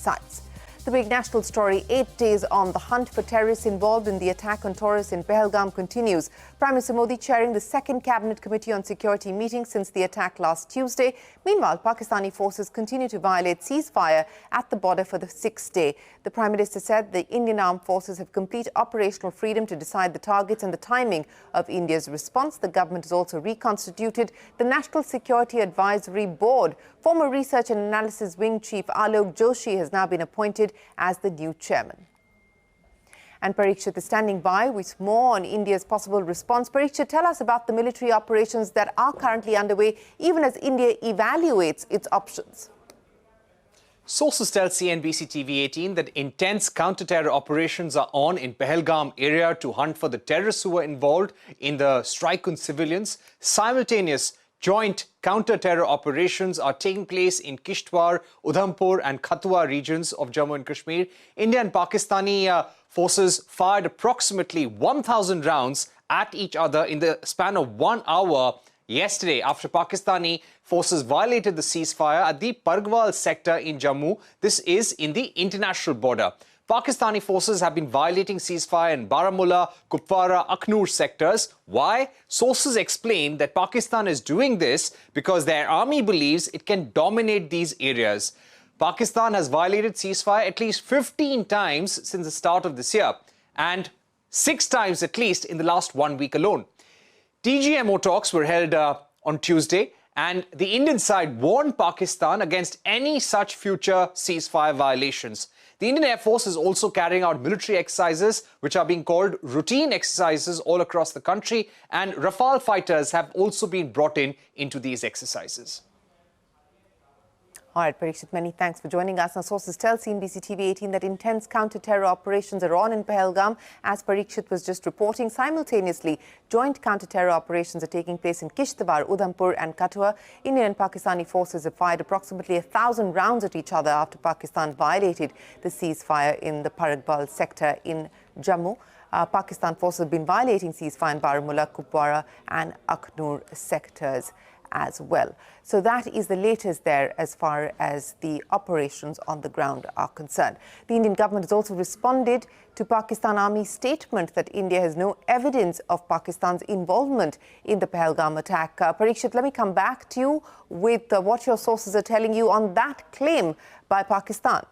sites. The big national story, 8 days on, the hunt for terrorists involved in the attack on tourists in Pahalgam continues. Prime Minister Modi chairing the second Cabinet Committee on Security meeting since the attack last Tuesday. Meanwhile, Pakistani forces continue to violate ceasefire at the border for the 6th day. The Prime Minister said the Indian Armed Forces have complete operational freedom to decide the targets and the timing of India's response. The government has also reconstituted the National Security Advisory Board. Former Research and Analysis Wing Chief Alok Joshi has now been appointed as the new chairman. And Parikshit is standing by with more on India's possible response. Parikshit, tell us about the military operations that are currently underway, even as India evaluates its options. Sources tell CNBC-TV18 that intense counter-terror operations are on in Pahalgam area to hunt for the terrorists who were involved in the strike on civilians. Simultaneous joint counter-terror operations are taking place in Kishtwar, Udhampur and Kathua regions of Jammu and Kashmir. India and Pakistani forces fired approximately 1,000 rounds at each other in the span of 1 hour yesterday after Pakistani forces violated the ceasefire at the Pargwal sector in Jammu. This is in the international border. Pakistani forces have been violating ceasefire in Baramulla, Kupwara, Akhnur sectors. Why? Sources explain that Pakistan is doing this because their army believes it can dominate these areas. Pakistan has violated ceasefire at least 15 times since the start of this year, and 6 times at least in the last 1 week alone. TGMO talks were held on Tuesday, and the Indian side warned Pakistan against any such future ceasefire violations. The Indian Air Force is also carrying out military exercises, which are being called routine exercises all across the country, and Rafale fighters have also been brought into these exercises. All right, Parikshit, many thanks for joining us. Now, sources tell CNBC-TV18 that intense counter-terror operations are on in Pahalgam, as Parikshit was just reporting. Simultaneously, joint counter-terror operations are taking place in Kishtwar, Udhampur and Kathua. Indian and Pakistani forces have fired approximately 1,000 rounds at each other after Pakistan violated the ceasefire in the Pargwal sector in Jammu. Pakistan forces have been violating ceasefire in Baramulla, Kupwara and Akhnur sectors as well. So that is the latest there as far as the operations on the ground are concerned. The Indian government has also responded to Pakistan Army's statement that India has no evidence of Pakistan's involvement in the Pahalgam attack. Parikshit, let me come back to you with what your sources are telling you on that claim by Pakistan.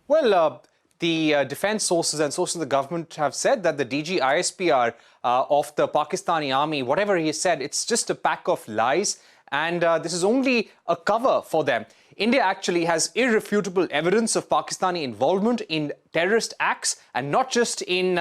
Well, the defense sources and sources of the government have said that the DG ISPR of the Pakistani army, whatever he said, it's just a pack of lies, and this is only a cover for them. India actually has irrefutable evidence of Pakistani involvement in terrorist acts, and not just in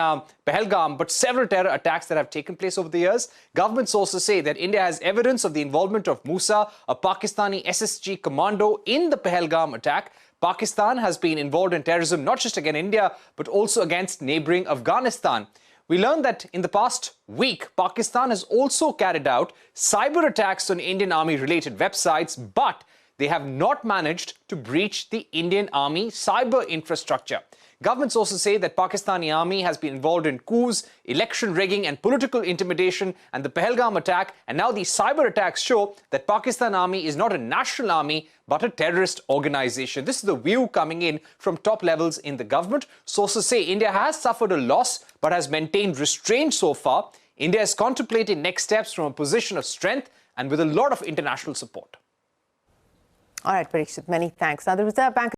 Pahalgam, but several terror attacks that have taken place over the years. Government sources say that India has evidence of the involvement of Musa, a Pakistani SSG commando, in the Pahalgam attack. Pakistan has been involved in terrorism not just against India, but also against neighboring Afghanistan. We learned that in the past week, Pakistan has also carried out cyber attacks on Indian Army-related websites, but they have not managed to breach the Indian Army cyber infrastructure. Government sources say that Pakistani army has been involved in coups, election rigging and political intimidation and the Pahalgam attack, and now these cyber attacks show that Pakistan army is not a national army but a terrorist organization. This is the view coming in from top levels in the government. Sources say India has suffered a loss but has maintained restraint so far. India is contemplating next steps from a position of strength and with a lot of international support. All right, Parikshit, many thanks. Now, the Reserve Bank